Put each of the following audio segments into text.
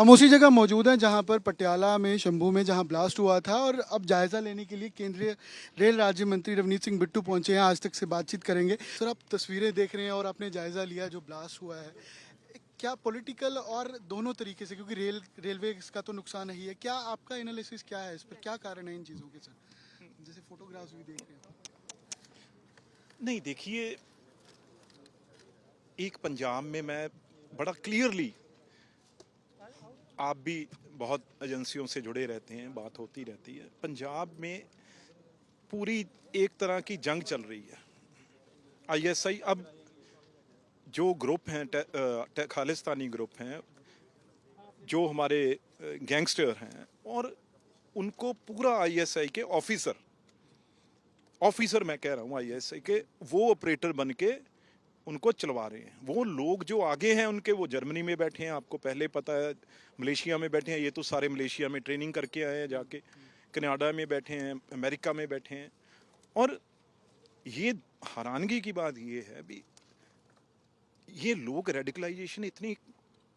हम उसी जगह मौजूद हैं जहां पर पटियाला में शंभू में जहां ब्लास्ट हुआ था और अब जायजा लेने के लिए केंद्रीय रेल राज्य मंत्री रवनीत सिंह बिट्टू पहुंचे हैं। आज तक से बातचीत करेंगे। सर, आप तस्वीरें देख रहे हैं और आपने जायजा लिया जो ब्लास्ट हुआ है, क्या पॉलिटिकल और दोनों तरीके से, क्योंकि रेलवे का तो नुकसान ही है, क्या आपका एनालिसिस क्या है इस पर, क्या कारण है इन चीज़ों के सर? जैसे फोटोग्राफ्स भी देख रहे हैं। नहीं, देखिए, एक पंजाब में मैं बड़ा क्लियरली, आप भी बहुत एजेंसियों से जुड़े रहते हैं, बात होती रहती है, पंजाब में पूरी एक तरह की जंग चल रही है। आईएसआई अब जो ग्रुप हैं, खालिस्तानी ग्रुप हैं, जो हमारे गैंगस्टर हैं, और उनको पूरा आईएसआई के ऑफिसर मैं कह रहा हूँ, आईएसआई के वो ऑपरेटर बन के उनको चलवा रहे हैं। वो लोग जो आगे हैं उनके, वो जर्मनी में बैठे हैं, आपको पहले पता है, मलेशिया में बैठे हैं, ये तो सारे मलेशिया में ट्रेनिंग करके आए हैं जाके, कनाडा में बैठे हैं, अमेरिका में बैठे हैं। और ये हैरानगी की बात ये है भी, ये लोग रेडिकलाइजेशन इतनी,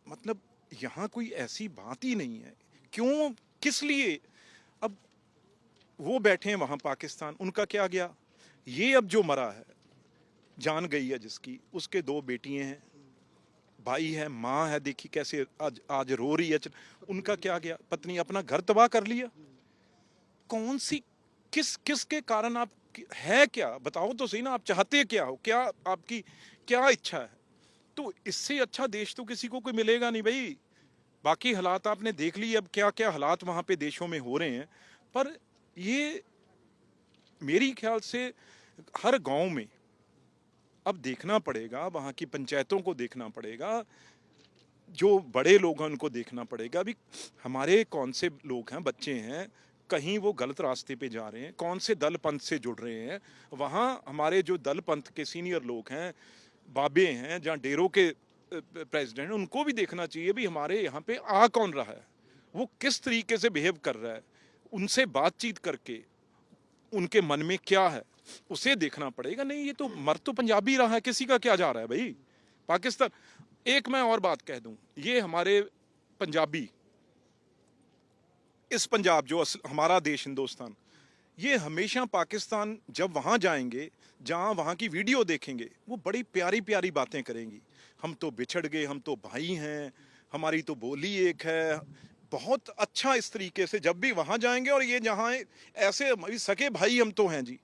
मतलब यहाँ कोई ऐसी बात ही नहीं है। क्यों, किस लिए? अब वो बैठे हैं वहाँ पाकिस्तान, उनका क्या गया? ये अब जो मरा है, जान गई है जिसकी, उसके 2 बेटियां हैं, भाई है, माँ है, देखी कैसे आज रो रही है। उनका क्या गया? पत्नी अपना घर तबाह कर लिया। कौन सी, किसके कारण? आप है क्या, बताओ तो सही ना, आप चाहते क्या हो, क्या आपकी क्या इच्छा है? तो इससे अच्छा देश तो किसी को कोई मिलेगा नहीं भाई। बाकी हालात आपने देख ली, अब क्या क्या हालात वहां पे देशों में हो रहे हैं। पर ये मेरी ख्याल से हर गांव में अब देखना पड़ेगा, वहाँ की पंचायतों को देखना पड़ेगा, जो बड़े लोग हैं उनको देखना पड़ेगा। अभी हमारे कौन से लोग हैं, बच्चे हैं, कहीं वो गलत रास्ते पे जा रहे हैं, कौन से दल पंथ से जुड़ रहे हैं। वहाँ हमारे जो दल पंथ के सीनियर लोग हैं, बाबे हैं, जहाँ डेरों के प्रेसिडेंट, उनको भी देखना चाहिए भी हमारे यहाँ पे आ कौन रहा है, वो किस तरीके से बिहेव कर रहा है। उनसे बातचीत करके उनके मन में क्या है उसे देखना पड़ेगा। नहीं, ये तो मर तो पंजाबी रहा है, किसी का क्या जा रहा है भाई पाकिस्तान। एक मैं और बात कह दूं, ये हमारे पंजाबी, इस पंजाब जो हमारा देश हिंदुस्तान, ये हमेशा पाकिस्तान जब वहां जाएंगे, जहां वहां की वीडियो देखेंगे, वो बड़ी प्यारी प्यारी बातें करेंगी। हम तो बिछड़ गए, हम तो भाई हैं, हमारी तो बोली एक है। बहुत अच्छा इस तरीके से जब भी वहां जाएंगे, और ये जहां ऐसे सके भाई हम तो हैं जी।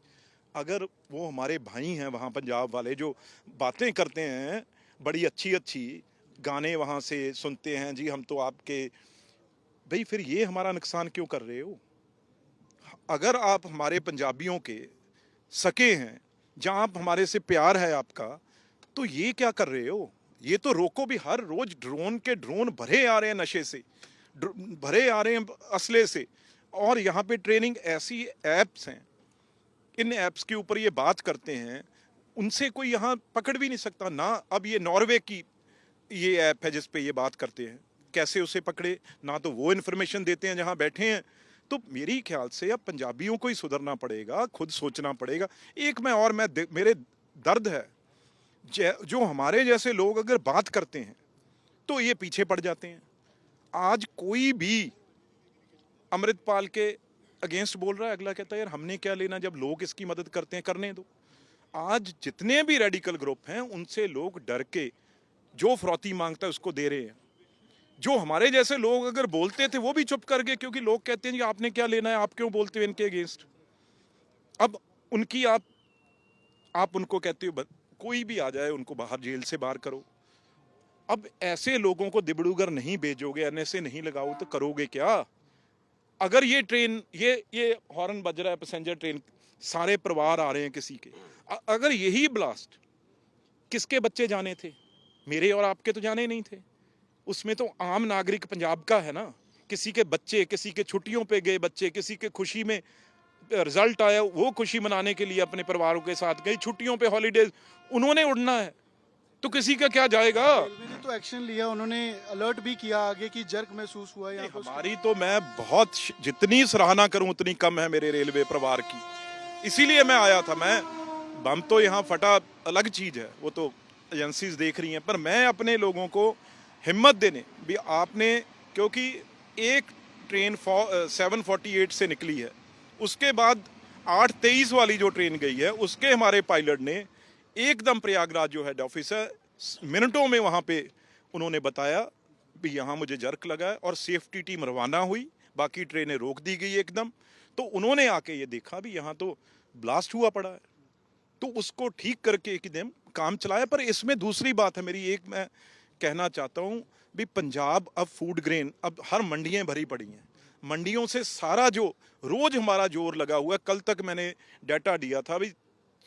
अगर वो हमारे भाई हैं वहाँ पंजाब वाले, जो बातें करते हैं बड़ी अच्छी अच्छी, गाने वहाँ से सुनते हैं जी, हम तो आपके भाई, फिर ये हमारा नुकसान क्यों कर रहे हो? अगर आप हमारे पंजाबियों के सके हैं, जहाँ आप हमारे से प्यार है आपका, तो ये क्या कर रहे हो? ये तो रोको भी। हर रोज ड्रोन भरे आ रहे हैं, नशे से भरे आ रहे हैं, असले से। और यहाँ पे ट्रेनिंग, ऐसी एप्स हैं, इन ऐप्स के ऊपर ये बात करते हैं, उनसे कोई यहाँ पकड़ भी नहीं सकता ना। अब ये नॉर्वे की ये ऐप है जिस पे ये बात करते हैं, कैसे उसे पकड़े? ना तो वो इन्फॉर्मेशन देते हैं जहाँ बैठे हैं। तो मेरी ख्याल से अब पंजाबियों को ही सुधरना पड़ेगा, खुद सोचना पड़ेगा। एक मैं और मेरे दर्द है, जो हमारे जैसे लोग अगर बात करते हैं तो ये पीछे पड़ जाते हैं। आज कोई भी अमृतपाल के अगेंस्ट बोल रहा है, अगला कहता है यार हमने क्या लेना, जब लोग इसकी मदद करते हैं करने दो। आज जितने भी रेडिकल ग्रुप हैं उनसे लोग डर के, जो फ्रौती मांगता है उसको दे रहे हैं। जो हमारे जैसे लोग अगर बोलते थे वो भी चुप कर गए, क्योंकि लोग कहते हैं जी आपने क्या लेना है, आप क्यों बोलते हो इनके अगेंस्ट। अब उनकी आप उनको कहते हो कोई भी आ जाए उनको बाहर, जेल से बाहर करो। अब ऐसे लोगों को दिबड़ूगर नहीं भेजोगे, एनएसए नहीं लगाओ तो करोगे क्या? अगर ये ट्रेन, ये हॉर्न बज रहा है, पैसेंजर ट्रेन, सारे परिवार आ रहे हैं किसी के, अगर यही ब्लास्ट, किसके बच्चे जाने थे? मेरे और आपके तो जाने नहीं थे। उसमें तो आम नागरिक पंजाब का है ना। किसी के बच्चे, किसी के छुट्टियों पे गए बच्चे, किसी के खुशी में रिजल्ट आया, वो खुशी मनाने के लिए अपने परिवारों के साथ गए, छुट्टियों पे हॉलीडेज, उन्होंने उड़ना है, तो किसी का क्या जाएगा? रेलवे ने तो एक्शन लिया, उन्होंने अलर्ट भी किया आगे की जर्क महसूस हुआ यहाँ पर। हमारी तो, मैं बहुत जितनी सराहना करूं उतनी कम है मेरे रेलवे परिवार की। इसीलिए मैं आया था। मैं बम तो यहाँ फटा अलग चीज है, वो तो एजेंसीज देख रही हैं, पर मैं अपने लोगों को हिम्मत देने भी, आपने क्योंकि एक ट्रेन 748 से निकली है, उसके बाद 8:23 वाली जो ट्रेन गई है उसके हमारे पायलट ने एकदम प्रयागराज जो हेड ऑफिस है मिनटों में वहाँ पे उन्होंने बताया भी यहाँ मुझे जर्क लगा है, और सेफ्टी टीम रवाना हुई, बाकी ट्रेनें रोक दी गई एकदम। तो उन्होंने आके ये देखा भी यहाँ तो ब्लास्ट हुआ पड़ा है, तो उसको ठीक करके एकदम काम चलाया। पर इसमें दूसरी बात है मेरी, एक मैं कहना चाहता हूँ भी पंजाब अब फूड ग्रेन, अब हर मंडियाँ भरी पड़ी हैं, मंडियों से सारा जो रोज हमारा जोर लगा हुआ है। कल तक मैंने डाटा दिया था भी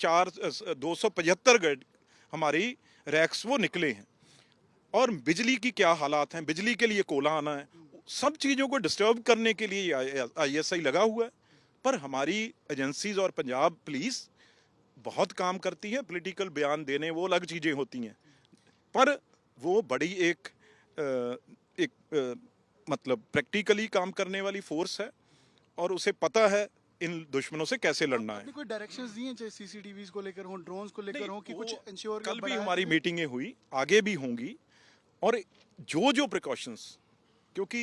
275 हमारी रैक्स वो निकले हैं, और बिजली की क्या हालात हैं, बिजली के लिए कोला आना है, सब चीज़ों को डिस्टर्ब करने के लिए ISI लगा हुआ है। पर हमारी एजेंसीज और पंजाब पुलिस बहुत काम करती है, पॉलिटिकल बयान देने वो अलग चीज़ें होती हैं, पर वो बड़ी मतलब प्रैक्टिकली काम करने वाली फोर्स है, और उसे पता है इन दुश्मनों से कैसे लड़ना है। आपने कोई डायरेक्शंस दिए हैं, चाहे CCTVs को लेकर हो, ड्रोन्स को लेकर हो, कि कुछ वो इंश्योर कल भी हमारी मीटिंगें हुई, आगे भी होंगी, और जो प्रिकॉशंस, क्योंकि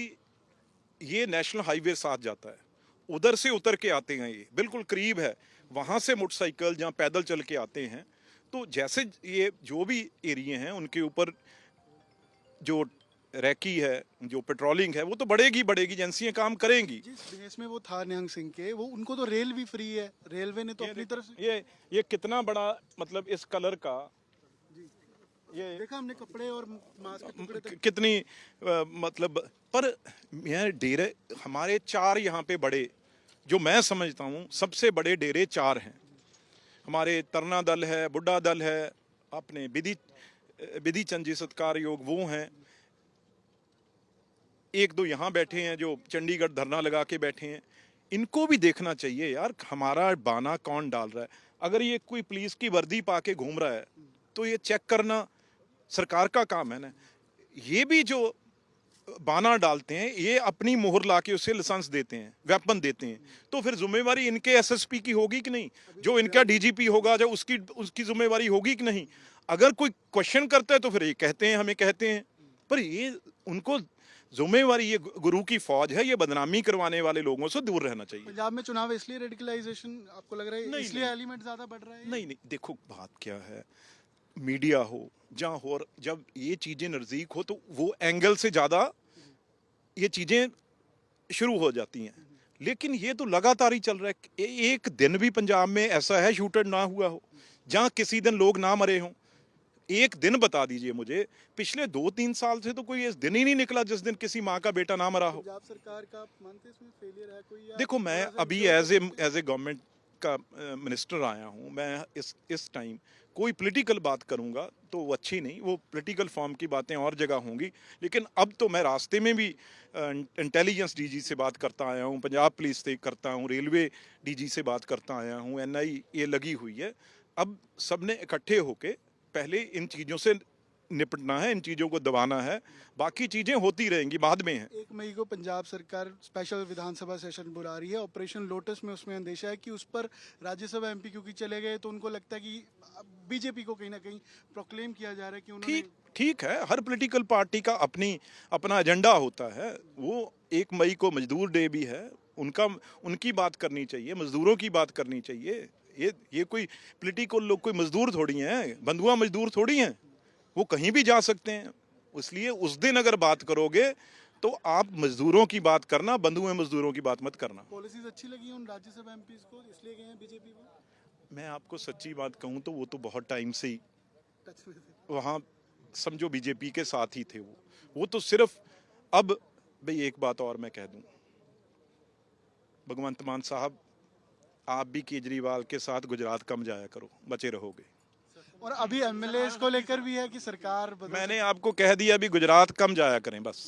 ये नेशनल हाईवे साथ जाता है, उधर से उतर के आते हैं, ये बिल्कुल करीब है, वहाँ से मोटरसाइकिल जहाँ पैदल चल के आते हैं, तो जैसे ये जो भी एरिए हैं उनके ऊपर जो रैकी है, जो पेट्रोलिंग है, वो तो बढ़ेगी एजेंसियां काम करेंगी। जिस बेस में वो था निहंग सिंह के, वो उनको तो रेल भी फ्री है, रेलवे ने तो अपनी तरफ से ये कितना बड़ा, मतलब इस कलर का ये देखा हमने, कपड़े और मास्क के टुकड़े तक। कितनी मतलब, पर यह डेरे हमारे 4 यहाँ पे बड़े, जो मैं समझता हूँ सबसे बड़े डेरे 4 हैं हमारे। तरना दल है, बुड्ढा दल है, अपने विधि चंद जी सत्कार योग वो हैं, 1-2 यहाँ बैठे हैं जो चंडीगढ़ धरना लगा के बैठे हैं। इनको भी देखना चाहिए यार, हमारा बाना कौन डाल रहा है। अगर ये कोई पुलिस की वर्दी पा के घूम रहा है तो ये चेक करना सरकार का काम है ना। ये भी जो बाना डालते हैं, ये अपनी मोहर ला के उसे लाइसेंस देते हैं, वेपन देते हैं, तो फिर जिम्मेवारी इनके SSP की होगी कि नहीं? जो इनका DGP होगा, जो उसकी जिम्मेवारी होगी कि नहीं? अगर कोई क्वेश्चन करता है तो फिर ये कहते हैं, हमें कहते हैं, पर ये उनको जिम्मेवारी, ये गुरु की फौज है, ये बदनामी करवाने वाले लोगों से दूर रहना चाहिए। पंजाब में चुनाव इसलिए रेडिकलाइजेशन आपको लग रहा है, नहीं, इसलिए नहीं। एलिमेंट ज्यादा बढ़ रहा है? नहीं, देखो बात क्या है, मीडिया हो जहाँ हो, और जब ये चीजें नजदीक हो तो वो एंगल से ज्यादा ये चीजें शुरू हो जाती हैं। लेकिन ये तो लगातार ही चल रहा है। एक दिन भी पंजाब में ऐसा है शूटर ना हुआ हो, जहाँ किसी दिन लोग ना मरे हों? एक दिन बता दीजिए मुझे, पिछले 2-3 साल से तो कोई इस दिन ही नहीं निकला जिस दिन किसी माँ का बेटा ना मरा हो। पंजाब सरकार का आप मानते हैं इसमें फेलियर है कोई? देखो, मैं अभी एज ए गवर्नमेंट का मिनिस्टर आया हूँ, मैं इस टाइम कोई पॉलिटिकल बात करूँगा तो वो अच्छी नहीं, वो पॉलिटिकल फॉर्म की बातें और जगह होंगी। लेकिन अब तो मैं रास्ते में भी इंटेलिजेंस DG से बात करता आया हूँ, पंजाब पुलिस से करता हूँ, रेलवे DG से बात करता आया हूँ, NI ये लगी हुई है। अब सबने इकट्ठे होके पहले इन चीज़ों से निपटना है, इन चीज़ों को दबाना है, बाकी चीज़ें होती रहेंगी, बाद में है। 1 मई को पंजाब सरकार स्पेशल विधानसभा सेशन बुला रही है, ऑपरेशन लोटस में। उसमें अंदेशा है कि उस पर राज्यसभा MP क्योंकि चले गए, तो उनको लगता है कि BJP को कहीं ना कहीं प्रोक्लेम किया जा रहा है कि उन्होंने। ठीक है, हर पॉलिटिकल पार्टी का अपना एजेंडा होता है। वो 1 मई को मजदूर डे भी है, उनकी बात करनी चाहिए, मजदूरों की बात करनी चाहिए। ये कोई पॉलिटिकल लोग कोई मजदूर थोड़ी हैं, बंधुआ मजदूर थोड़ी हैं, वो कहीं भी जा सकते हैं। इसलिए उस दिन अगर बात करोगे तो आप मजदूरों की बात करना, बंधुए मजदूरों की बात मत करना। पॉलिसीज अच्छी लगी उन राज्यसभा MPs को, इसलिए गए हैं BJP को? मैं आपको सच्ची बात कहूँ तो वो तो बहुत टाइम से ही टच में थे। वहाँ समझो BJP के साथ ही थे। वो तो सिर्फ अब भाई एक बात और मैं कह दूं, भगवंत मान साहब, आप भी केजरीवाल के साथ गुजरात कम जाया करो, बचे रहोगे। और अभी MLAs को लेकर भी है कि सरकार मैंने आपको कह दिया अभी गुजरात कम जाया करें बस।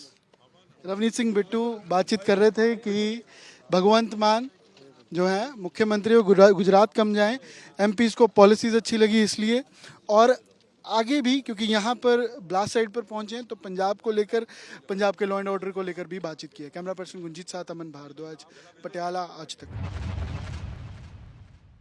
रवनीत सिंह बिट्टू बातचीत कर रहे थे कि भगवंत मान जो है मुख्यमंत्री वो गुजरात कम जाएं, MPs को पॉलिसीज अच्छी लगी इसलिए। और आगे भी क्योंकि यहाँ पर ब्लास्ट साइड पर पहुंचे हैं, तो पंजाब को लेकर, पंजाब के लॉ एंड ऑर्डर को लेकर भी बातचीत की है। कैमरा पर्सन गुंजीत साथ अमन भारद्वाज, पटियाला, आज तक।